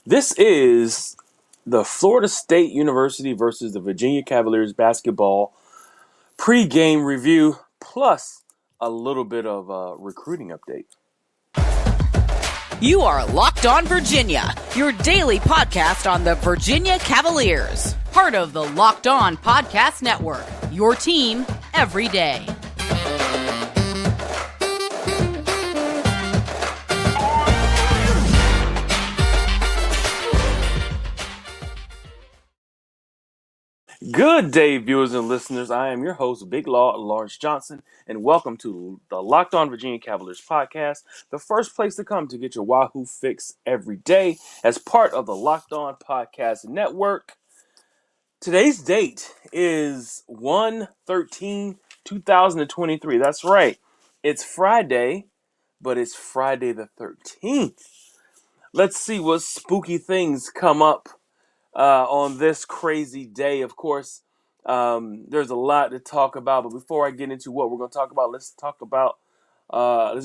This is the Florida State University versus the Virginia Cavaliers basketball pre-game review, plus a little bit of a recruiting update. You are Locked On Virginia, your daily podcast on the Virginia Cavaliers. Part of the Locked On Podcast Network, your team every day. Good day, viewers and listeners. I am your host, Big Law Lawrence Johnson, and welcome to the Locked On Virginia Cavaliers podcast, the first place to come to get your Wahoo fix every day as part of the Locked On Podcast Network. Today's date is 1/13/2023. That's right. It's Friday, but it's Friday the 13th. Let's see what spooky things come up on this crazy day. Of course, there's a lot to talk about, but before I get into what we're going to talk about, let's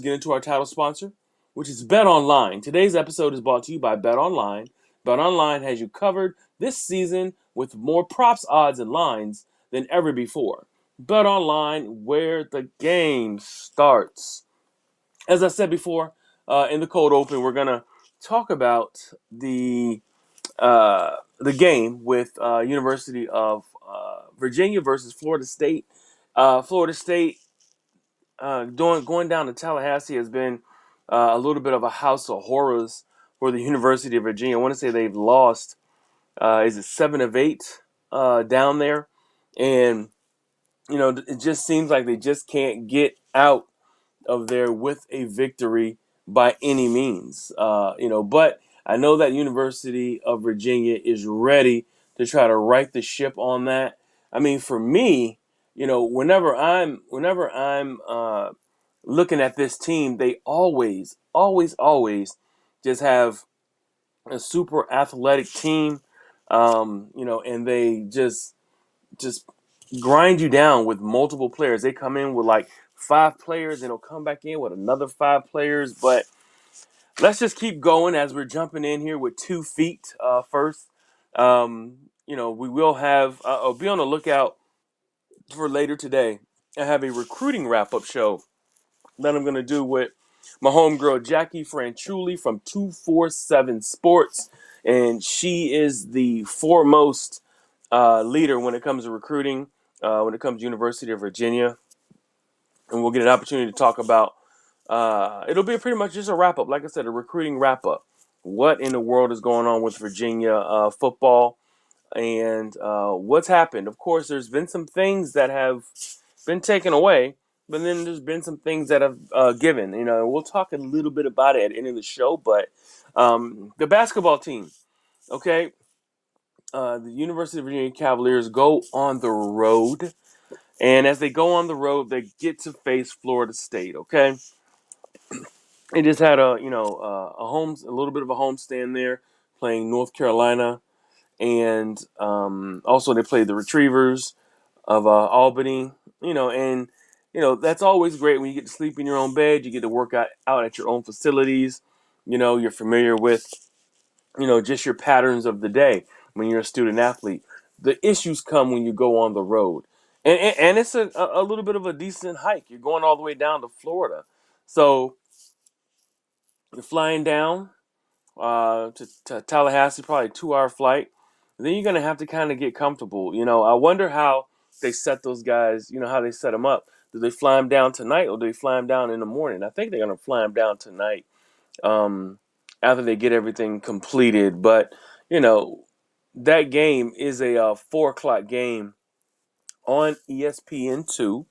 get into our title sponsor, which is BetOnline. Today's episode is brought to you by BetOnline. BetOnline has you covered this season with more props, odds, and lines than ever before. BetOnline, where the game starts. As I said before, in the cold open, we're going to talk about the game with University of Virginia versus Florida State. Florida State going down to Tallahassee has been a little bit of a house of horrors for the University of Virginia. I want to say they've lost, is it 7 of 8 down there? And, it just seems like they just can't get out of there with a victory by any means. But I know that University of Virginia is ready to try to right the ship on that. I mean, for me, whenever I'm looking at this team, they always just have a super athletic team, and they just grind you down with multiple players. They come in with like 5 players and they'll come back in with another 5 players. But let's just keep going as we're jumping in here with 2 feet first. We will have, I'll be on the lookout for later today. I have a recruiting wrap-up show that I'm going to do with my homegirl Jackie Franchuli from 247 Sports. And she is the foremost leader when it comes to recruiting, when it comes to University of Virginia. And we'll get an opportunity to talk about, it'll be pretty much just a wrap-up. Like I said, a recruiting wrap-up. What in the world is going on with Virginia football and what's happened? Of course, there's been some things that have been taken away, but then there's been some things that have given. We'll talk a little bit about it at the end of the show, but the basketball team, okay? The University of Virginia Cavaliers go on the road. And as they go on the road, they get to face Florida State. Okay, they just had a little bit of a homestand there, playing North Carolina, and also they played the Retrievers of Albany. That's always great when you get to sleep in your own bed. You get to work out at your own facilities. You're familiar with just your patterns of the day when you're a student athlete. The issues come when you go on the road. And it's a little bit of a decent hike. You're going all the way down to Florida. So you're flying down to Tallahassee, probably a 2-hour flight. Then you're going to have to kind of get comfortable. I wonder how they set those guys, how they set them up. Do they fly them down tonight or do they fly them down in the morning? I think they're going to fly them down tonight. After they get everything completed. But, that game is a 4 o'clock game on ESPN2.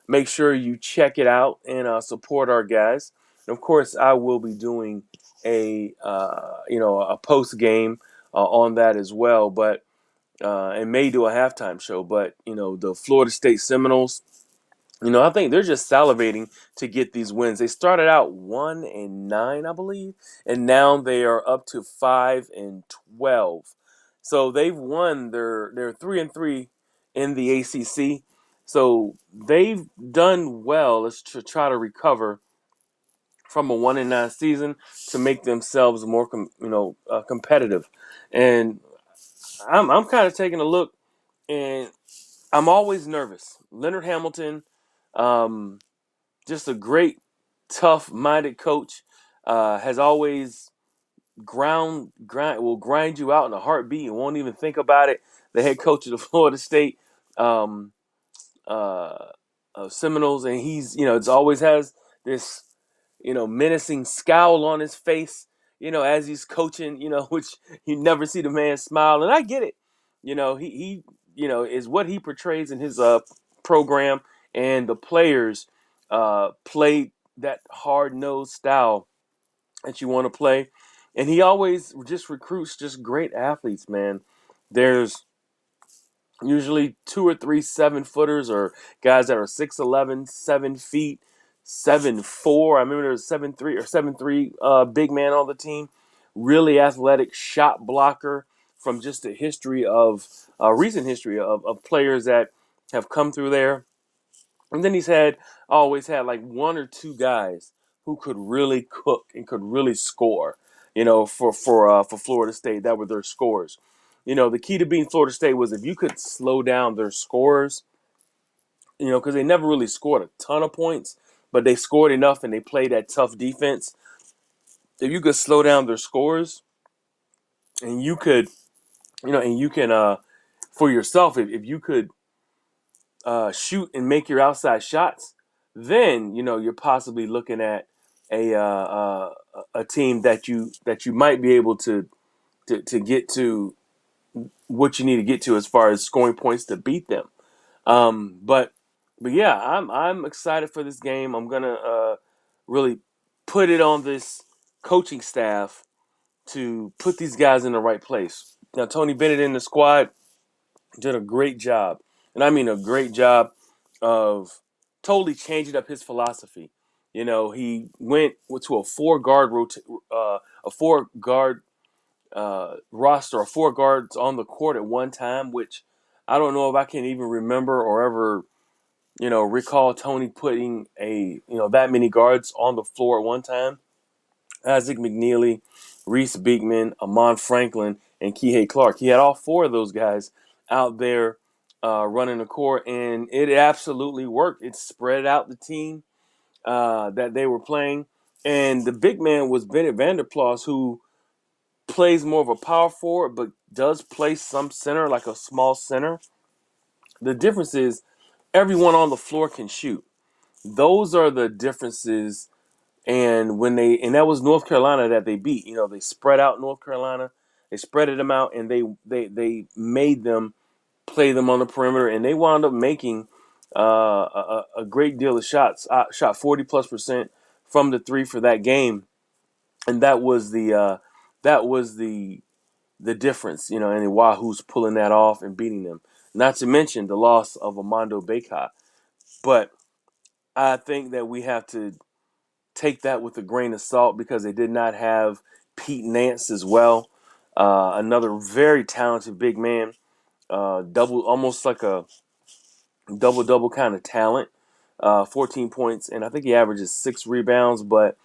Make sure you check it out and support our guys. And of course, I will be doing a post game on that as well. But and may do a halftime show. But the Florida State Seminoles, I think they're just salivating to get these wins. They started out 1-9, I believe, and now they are up to 5-12. So they've won. They're 3-3 in the ACC. So they've done well as to try to recover from a 1-9 season to make themselves more competitive. And I'm kind of taking a look, and I'm always nervous. Leonard Hamilton, um, just a great, tough-minded coach, has always will grind you out in a heartbeat and won't even think about it. The head coach of the Florida State um, uh, Seminoles, and he's it's always has this menacing scowl on his face, as he's coaching, which you never see the man smile, and I get it. He is what he portrays in his program, and the players play that hard nosed style that you want to play. And he always just recruits just great athletes, man. There's usually 2 or 3 7-footers or guys that are 6'11", 7 feet, 7'4". I remember there was 7'3" or 7'3" big man on the team. Really athletic shot blocker from just a history of recent history of players that have come through there. And then he's always had like 1 or 2 guys who could really cook and could really score, for Florida State. That were their scores. The key to beating Florida State was if you could slow down their scores, because they never really scored a ton of points, but they scored enough and they played that tough defense. If you could slow down their scores and you could, and you can, for yourself, if you could shoot and make your outside shots, then you're possibly looking at a team that you might be able to get to what you need to get to as far as scoring points to beat them. But yeah, I'm excited for this game. I'm gonna really put it on this coaching staff to put these guys in the right place. Now, Tony Bennett in the squad did a great job, and I mean a great job of totally changing up his philosophy. He went to a 4 guard roster, or 4 guards on the court at one time, which I don't know if I can even remember or ever recall Tony putting that many guards on the floor at one time. Isaac McNeely, Reese Beekman, Amon Franklin, and Kihei Clark. He had all 4 of those guys out there running the court, and it absolutely worked. It spread out the team that they were playing. And the big man was Bennett Vanderplas, who plays more of a power forward, but does play some center, like a small center. The difference is everyone on the floor can shoot. Those are the differences. And that was North Carolina that they beat. They spread out North Carolina. They spreaded them out, and they made them play them on the perimeter, and they wound up making a great deal of shots. Shot 40+% from the 3 for that game, and that was the difference. And Wahoo's pulling that off and beating them. Not to mention the loss of Armando Bacot. But I think that we have to take that with a grain of salt because they did not have Pete Nance as well. Another very talented big man, almost like a double kind of talent. 14 points, and I think he averages 6 rebounds, but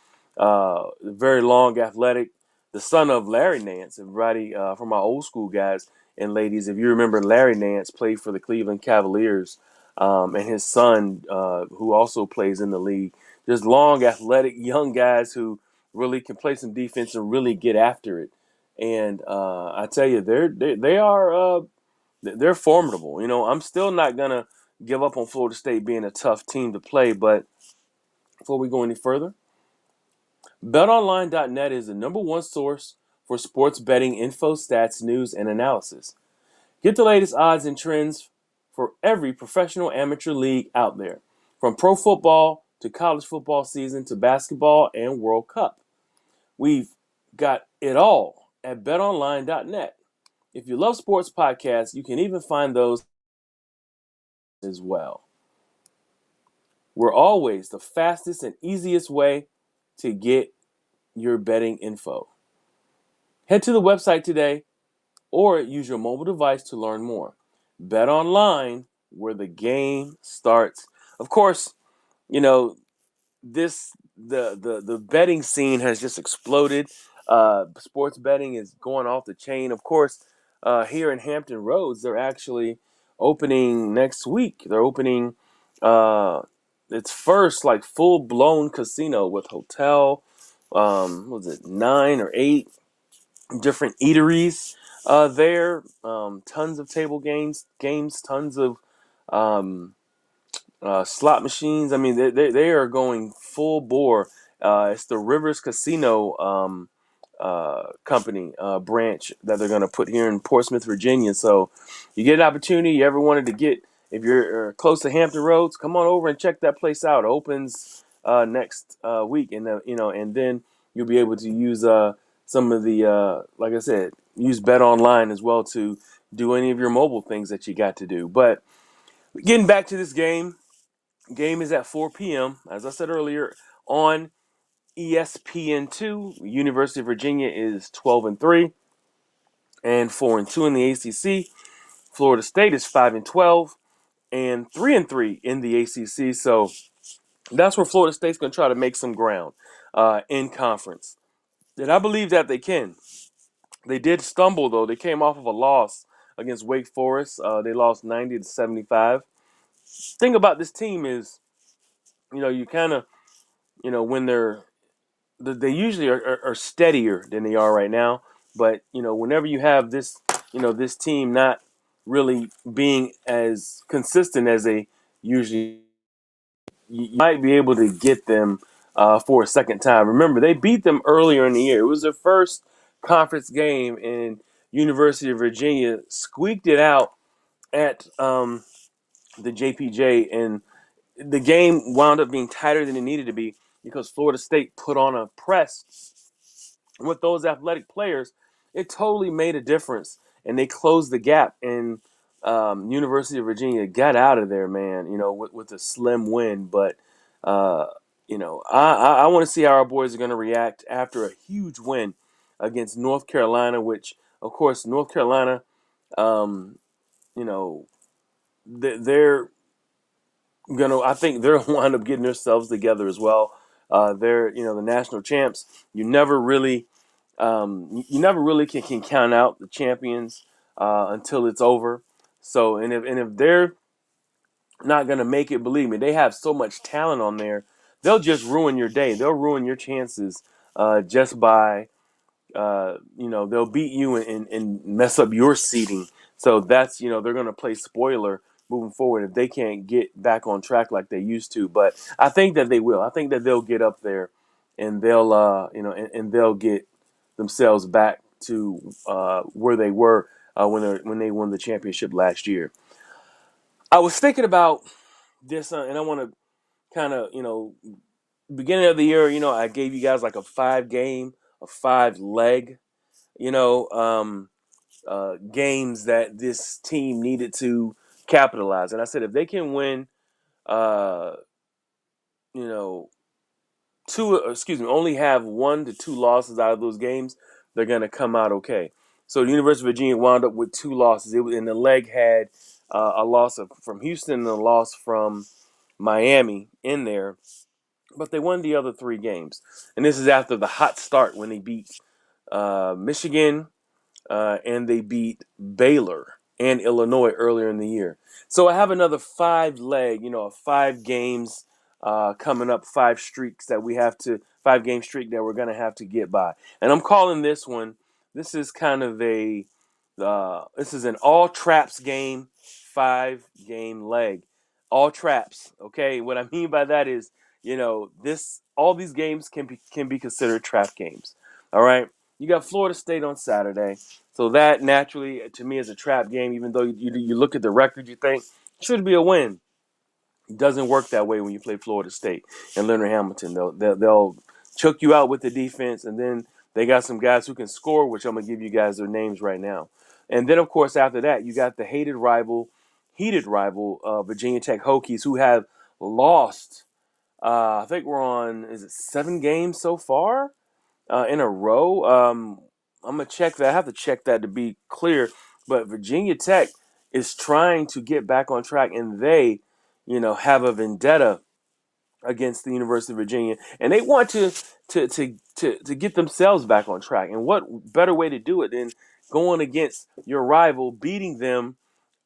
very long, athletic. The son of Larry Nance, everybody from my old school guys and ladies, if you remember, Larry Nance played for the Cleveland Cavaliers, and his son, who also plays in the league. Just long, athletic, young guys who really can play some defense and really get after it. And I tell you, they're formidable. I'm still not gonna give up on Florida State being a tough team to play, but before we go any further, BetOnline.net is the #1 source for sports betting info, stats, news, and analysis. Get the latest odds and trends for every professional amateur league out there, from pro football to college football season to basketball and World Cup. We've got it all at BetOnline.net. If you love sports podcasts, you can even find those as well. We're always the fastest and easiest way to get your betting info. Head to the website today or use your mobile device to learn more. Bet online, where the game starts. Of course, you know, this the betting scene has just exploded. Sports betting is going off the chain. Of course, here in Hampton Roads, they're actually opening next week. They're opening uh, its first like full blown casino with hotel. What was it, 9 or 8 different eateries there? Tons of table games, tons of um, slot machines. I mean, they are going full bore. It's the Rivers Casino company branch that they're going to put here in Portsmouth, Virginia. So you get an opportunity. You ever wanted to get, if you're close to Hampton Roads, come on over and check that place out. It opens next week, and and then you'll be able to use some of the like I said, use BetOnline as well to do any of your mobile things that you got to do. But getting back to this game is at 4 p.m. As I said earlier, on ESPN2. University of Virginia is 12-3 and 4-2 in the ACC. Florida State is 5-12 and 3-3 in the ACC. So that's where Florida State's going to try to make some ground in conference. And I believe that they can. They did stumble though. They came off of a loss against Wake Forest. They lost 90-75. Thing about this team is, you kind of, when they usually are steadier than they are right now. But whenever you have this team not really being as consistent as they usually, you might be able to get them for a second time. Remember, they beat them earlier in the year. It was their first conference game, and University of Virginia squeaked it out at the JPJ, and the game wound up being tighter than it needed to be because Florida State put on a press with those athletic players. It totally made a difference, and they closed the gap. And University of Virginia got out of there, man. With a slim win. But I want to see how our boys are going to react after a huge win against North Carolina, which, of course, North Carolina, um, you know, they're I think they're wind up getting themselves together as well. They're the national champs. You never really can count out the champions until it's over. So and if they're not gonna make it, believe me, they have so much talent on there. They'll just ruin your day. They'll ruin your chances just by they'll beat you and mess up your seating. So that's, they're going to play spoiler moving forward if they can't get back on track like they used to. But I think that they will. I think that they'll get up there and they'll, and they'll get themselves back to where they were when they won the championship last year. I was thinking about this, and I want to kind of, beginning of the year, I gave you guys like a 5 game, a 5 leg games that this team needed to capitalize. And I said, if they can win, uh, you know, only have 1 to 2 losses out of those games, they're going to come out okay. So the University of Virginia wound up with 2 losses. And the leg had a loss from Houston and a loss from Miami in there. But they won the other 3 games. And this is after the hot start when they beat Michigan, and they beat Baylor and Illinois earlier in the year. So I have another 5 leg, 5 games coming up, 5 streaks that 5 game streak that we're going to have to get by. And I'm calling this one, this is kind of this is an all traps game, 5 game leg. All traps, okay? What I mean by that is, all these games can be considered trap games. All right? You got Florida State on Saturday. So that naturally, to me, is a trap game. Even though you look at the record, you think it should be a win. It doesn't work that way when you play Florida State and Leonard Hamilton. They'll choke you out with the defense, and then they got some guys who can score, which I'm gonna give you guys their names right now. And then, of course, after that, you got the heated rival, Virginia Tech Hokies, who have lost. I think we're on, is it 7 games so far in a row? I'm gonna check that. I have to check that to be clear. But Virginia Tech is trying to get back on track, and they, have a vendetta against the University of Virginia, and they want to get themselves back on track. And what better way to do it than going against your rival, beating them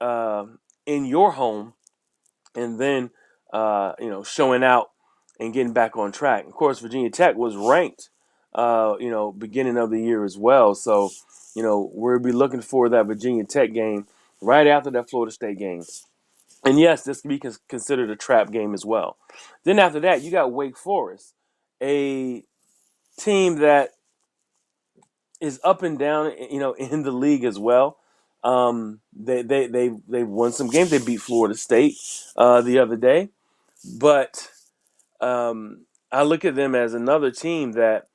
uh, in your home, and then showing out and getting back on track. Of course, Virginia Tech was ranked, beginning of the year as well. So, we'll be looking for that Virginia Tech game right after that Florida State game. And yes, this can be considered a trap game as well. Then after that, you got Wake Forest, a team that is up and down, in the league as well. They won some games. They beat Florida State the other day, but I look at them as another team that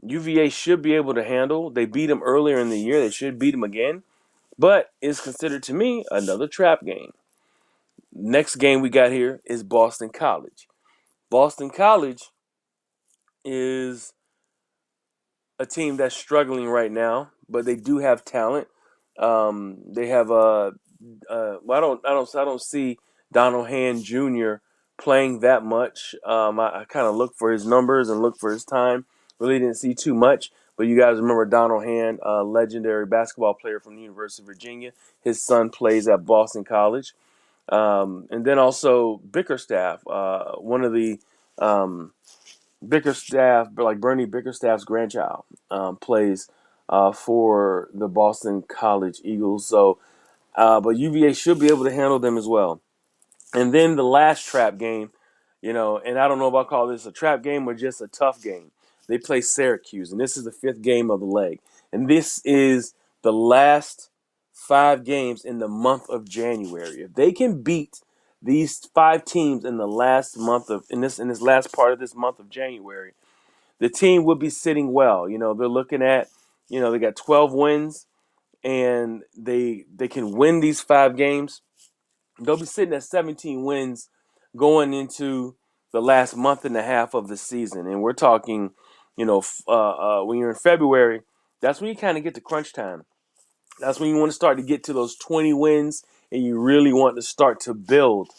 UVA should be able to handle. They beat them earlier in the year. They should beat them again, but it's considered to me another trap game. Next game we got here is Boston College. Boston College is a team that's struggling right now, but they do have talent. They have well, I don't see Donald Hand Jr. playing that much. I kind of look for his numbers and look for his time. Really didn't see too much, but you guys remember Donald Hand, a legendary basketball player from the University of Virginia. His son plays at Boston College, and then also Bickerstaff, one of the Bickerstaff, like Bernie Bickerstaff's grandchild, plays for the Boston College Eagles. So, but UVA should be able to handle them as well. And then the last trap game, and I don't know if I'll call this a trap game or just a tough game. They play Syracuse, and this is the fifth game of the leg. And this is the last 5 games in the month of January. If they can beat these 5 teams in the last month of in this last part of this month of January, the team would be sitting well. They're looking at, they got 12 wins, and they can win these 5 games. They'll be sitting at 17 wins going into the last month and a half of the season. And we're talking, when you're in February, that's when you kind of get to crunch time. That's when you want to start to get to those 20 wins, and you really want to start to build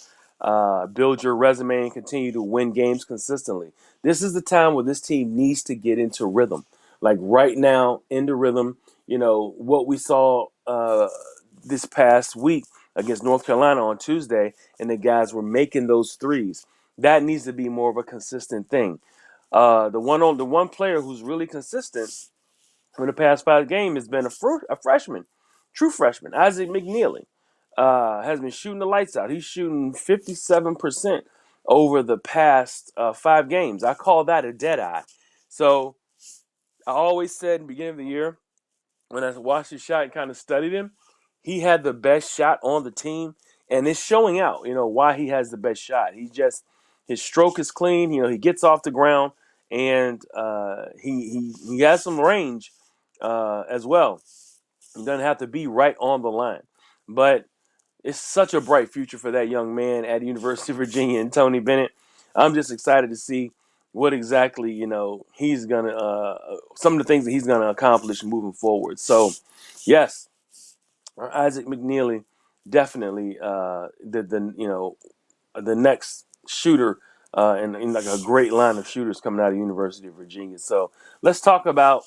your resume and continue to win games consistently. This is the time where this team needs to get into rhythm. Like right now, into rhythm. What we saw this past week against North Carolina on Tuesday, and the guys were making those threes. That needs to be more of a consistent thing. The one player who's really consistent for the past 5 games has been a freshman, true freshman, Isaac McNeely. Has been shooting the lights out. He's shooting 57% over the past 5 games. I call that a dead eye. So I always said in the beginning of the year, when I watched his shot and kind of studied him, he had the best shot on the team, and it's showing out. Why he has the best shot. His stroke is clean. He gets off the ground, and he has some range as well. He doesn't have to be right on the line, but it's such a bright future for that young man at the University of Virginia and Tony Bennett. I'm just excited to see what exactly he's gonna some of the things that he's gonna accomplish moving forward. So, yes, Isaac McNeely definitely the next shooter and like a great line of shooters coming out of the University of Virginia. So let's talk about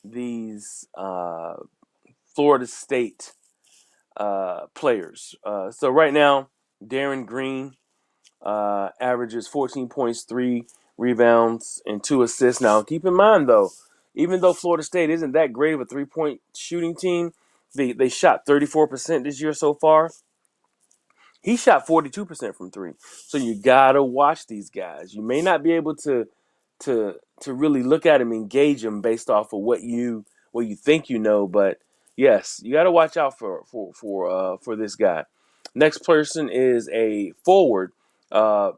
these Florida State players. So right now, Darren Green averages 14 points, 3 rebounds, and 2 assists. Now, keep in mind, though, even though Florida State isn't that great of a three-point shooting team, they shot 34% this year so far. He shot 42% from three. So you gotta watch these guys. You may not be able to really look at him, engage him based off of what you think but yes, you gotta watch out for this guy. Next person is a forward,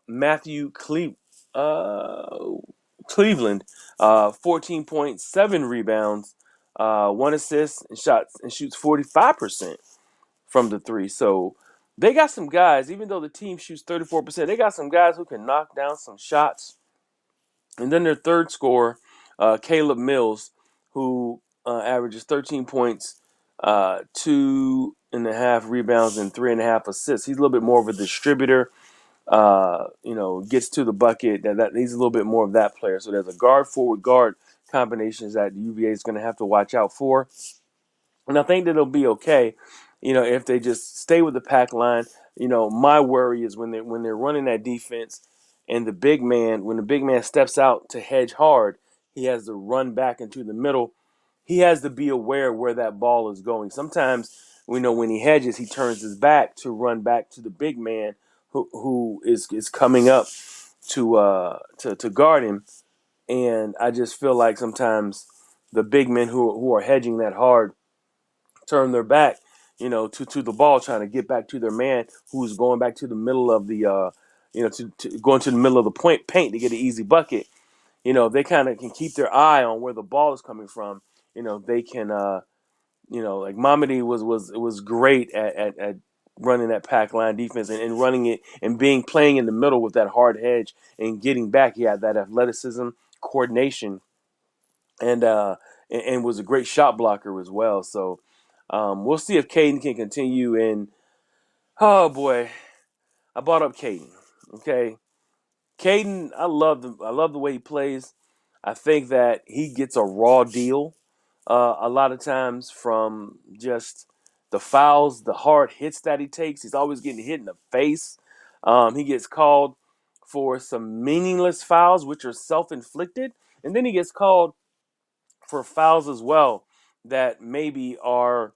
Matthew Cleveland, 14.7 rebounds, 1 assist, and shoots 45% from the three. So they got some guys, even though the team shoots 34%, they got some guys who can knock down some shots. And then their third scorer, Caleb Mills, who averages 13 points, 2.5 rebounds, and 3.5 assists. He's a little bit more of a distributor. gets to the bucket. That needs a little bit more of that player. So there's a guard forward guard combinations that the UVA is going to have to watch out for. And I think that it'll be okay, if they just stay with the pack line. My worry is when they're running that defense and when the big man steps out to hedge hard, he has to run back into the middle. He has to be aware where that ball is going. Sometimes we know when he hedges, he turns his back to run back to the big man who is coming up to guard him. And I just feel like sometimes the big men who are hedging that hard turn their back, to the ball, trying to get back to their man who's going back to the middle of the, to going to the middle of the paint to get an easy bucket. They kind of can keep their eye on where the ball is coming from. They can, like Mamadi was great at running that pack line defense and running it and playing in the middle with that hard hedge and getting back. He had that athleticism, coordination, and was a great shot blocker as well. So we'll see if Caden can continue. And oh boy, I brought up Caden. Okay, Caden, I love the way he plays. I think that he gets a raw deal a lot of times from just the fouls, the hard hits that he takes. He's always getting hit in the face. He gets called for some meaningless fouls, which are self-inflicted, and then he gets called for fouls as well that maybe are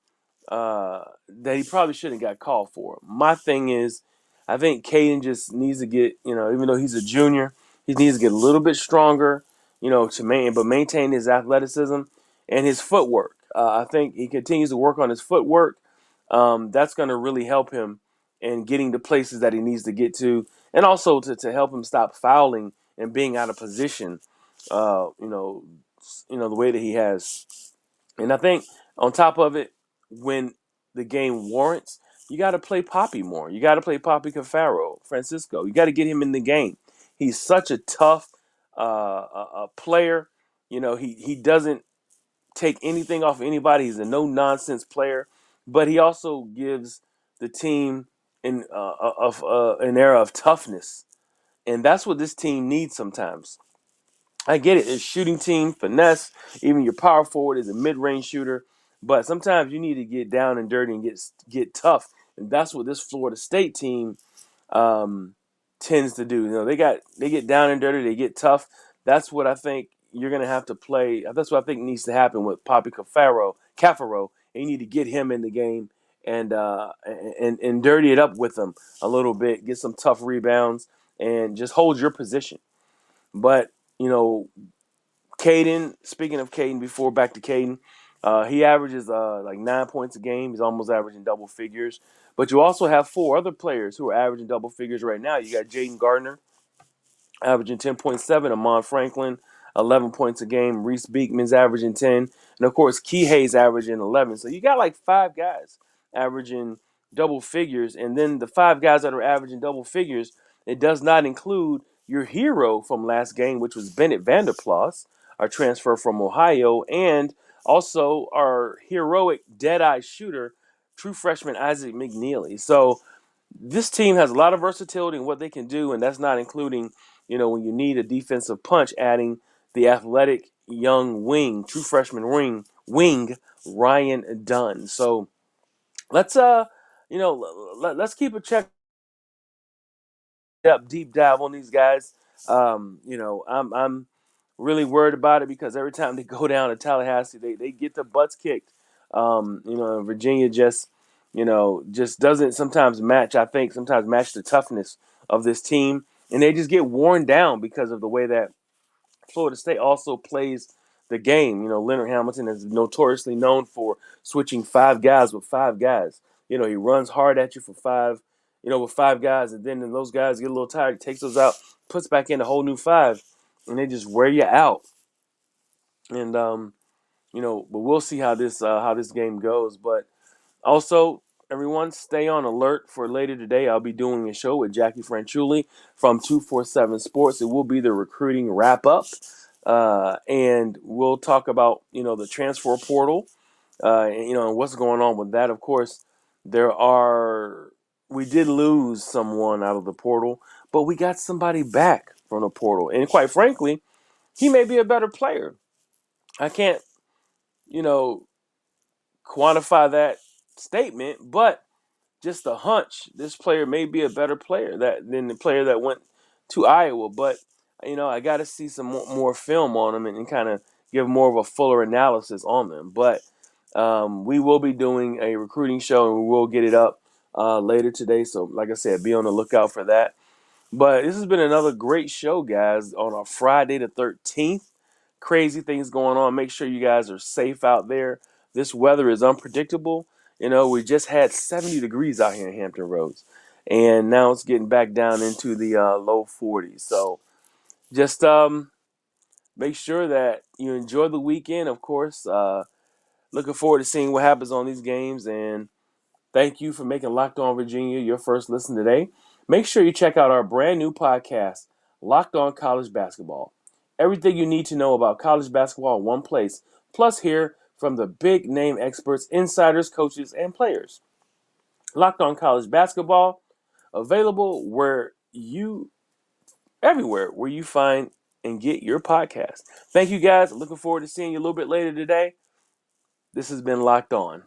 that he probably shouldn't got called for. My thing is, I think Caden just needs to get, even though he's a junior, he needs to get a little bit stronger, but maintain his athleticism and his footwork. I think he continues to work on his footwork. That's going to really help him in getting to places that he needs to get to, and also to help him stop fouling and being out of position. Uh, you know, the way that he has. And I think on top of it, when the game warrants, you got to play Poppy more. You got to play Poppy Cafaro, Francisco. You got to get him in the game. He's such a tough player. He doesn't take anything off of anybody. He's a no nonsense player, but he also gives the team an era of toughness, and that's what this team needs sometimes. I get it. It's shooting team, finesse. Even your power forward is a mid-range shooter. But sometimes you need to get down and dirty and get tough. And that's what this Florida State team um, tends to do. They get down and dirty. They get tough. That's what I think you're going to have to play. That's what I think needs to happen with Poppy Cafaro. And you need to get him in the game and dirty it up with him a little bit. Get some tough rebounds and just hold your position. But you know, Caden, speaking of Caden, before back to Caden, he averages like 9 points a game. He's almost averaging double figures. But you also have four other players who are averaging double figures right now. You got Jaden Gardner, averaging 10.7. Amon Franklin, 11 points a game. Reese Beekman's averaging 10. And, of course, Kihei's averaging 11. So you got like five guys averaging double figures. And then the five guys that are averaging double figures, it does not include your hero from last game, which was Bennett Vanderplas, our transfer from Ohio, and also our heroic dead-eye shooter, true freshman Isaac McNeely. So this team has a lot of versatility in what they can do, and that's not including, when you need a defensive punch, adding the athletic young true freshman wing Ryan Dunn. So let's let's keep a check up deep dive on these guys. I'm really worried about it because every time they go down to Tallahassee, they get their butts kicked. Virginia just doesn't sometimes match. I think sometimes match the toughness of this team, and they just get worn down because of the way that Florida State also plays the game. Leonard Hamilton is notoriously known for switching five guys with five guys. He runs hard at you for five, with five guys, and then those guys get a little tired, he takes those out, puts back in a whole new five, and they just wear you out. And but we'll see how this game goes. But also, everyone, stay on alert for later today. I'll be doing a show with Jackie Franchuli from 247 Sports. It will be the recruiting wrap up. And we'll talk about, the transfer portal, and what's going on with that. Of course, we did lose someone out of the portal, but we got somebody back from the portal. And quite frankly, he may be a better player. I can't, you know, quantify that statement, but just a hunch. This player may be a better player than the player that went to Iowa. But I got to see some more film on them and kind of give more of a fuller analysis on them. But we will be doing a recruiting show, and we will get it up later today. So, like I said, be on the lookout for that. But this has been another great show, guys, on a Friday the 13th. Crazy things going on. Make sure you guys are safe out there. This weather is unpredictable. We just had 70 degrees out here in Hampton Roads, and now it's getting back down into the low 40s. So just make sure that you enjoy the weekend, of course. Looking forward to seeing what happens on these games, and thank you for making Locked On Virginia your first listen today. Make sure you check out our brand new podcast, Locked On College Basketball. Everything you need to know about college basketball in one place, plus hear from the big name experts, insiders, coaches, and players. Locked On College Basketball, available everywhere where you find and get your podcast. Thank you guys. Looking forward to seeing you a little bit later today. This has been Locked On.